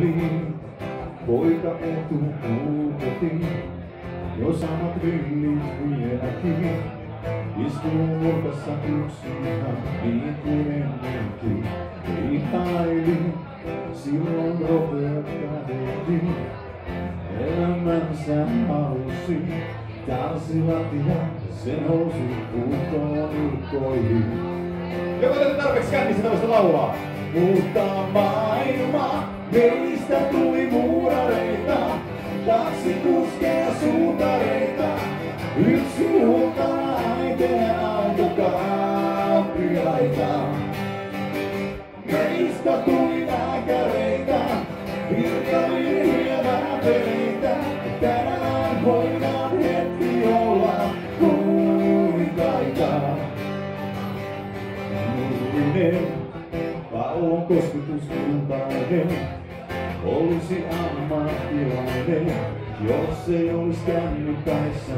Ihailin, poika etupuukotiin, jo samat villit vieläkin. Istuu nurkassa yksinään niin kuin ennenkin. Ihailin, silloin ropeat kävelin. Elämänsä halusi, tanssivat ja sen housut puuttoon nurkkoihin. Joko teette tarpeeksi kännissä tämmöistä laulaa? Mutta maailma, meistä tuli muurareita, taksikuskeja suutareita, yksi huoltana äitejä autokauppiaita. Meistä tuli lääkäreitä, virkamiehiä vääpeleitä, tänään voidaan hetki olla kuninkaita. Nurminen, pallon kosketuskultainen, olisi ammattilainen, jos ei olis kännypäissä.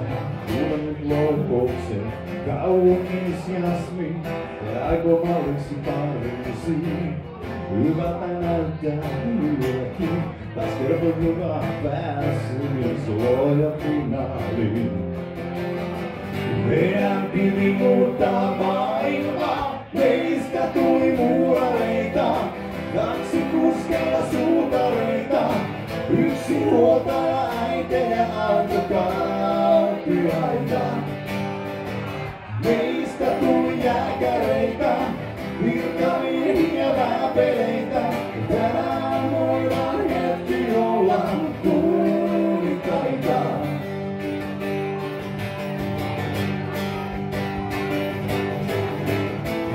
Kuule nyt loukouksen, kauniis Jasmin, jääkö malliksi Pariisiin? Hyvältä näyttää yökin, taas kertoo joka päässyt suoja finaaliin. Meidän piti muuttaa maailmaa, meistä tuli muurareita, kaksi kuskeja suutareita, yksi huoltaja äitejä autokauppiaita. Meistä tuli jääkäreitä, virkamiehiä vääpeleitä, tänään voidaan hetki olla kuninkaita.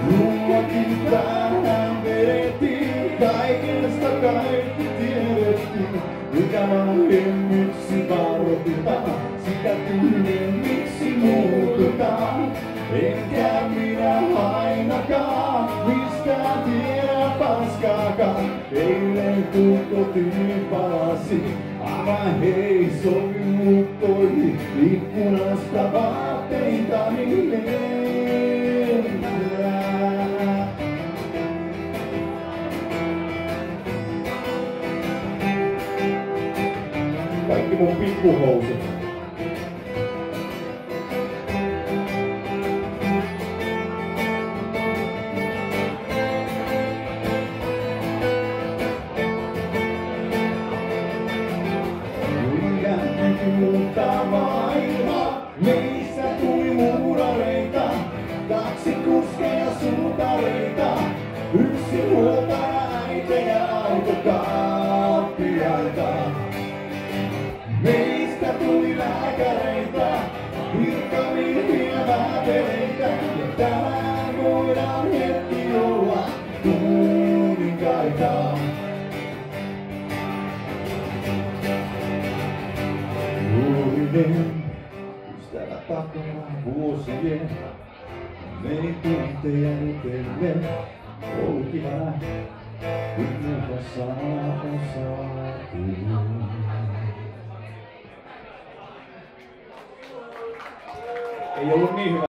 Ruokin tähän vedettiin, kaikesta kaikki tiedettiin. Mikä vanhemmiksi varoitetaan, sitä tyhjemmiksi muututaan. Enkä minä ainakaan mistään tiedä paskaakaan. Eilen kun kotiin palasi, aivan heisoin lukkoihin, ikkunasta vaatteitani lentää. Kaikki mun pikkuhousut. Muuttaa maailma, meissä tuli muurareita, kaksi kuskeja suutareita, yksi huoltaja äitejä autokauppiaita. Meistä tuli lääkäreitä, virkamiehiä vääpeleitä, ja tänään voidaan hetki olla kuninkaita. Ystävä takana vuosien, meni tunteja jutellen, oli kiva nähdä, nyt muuta saa osaatiin. Ei ollut niin hyvä.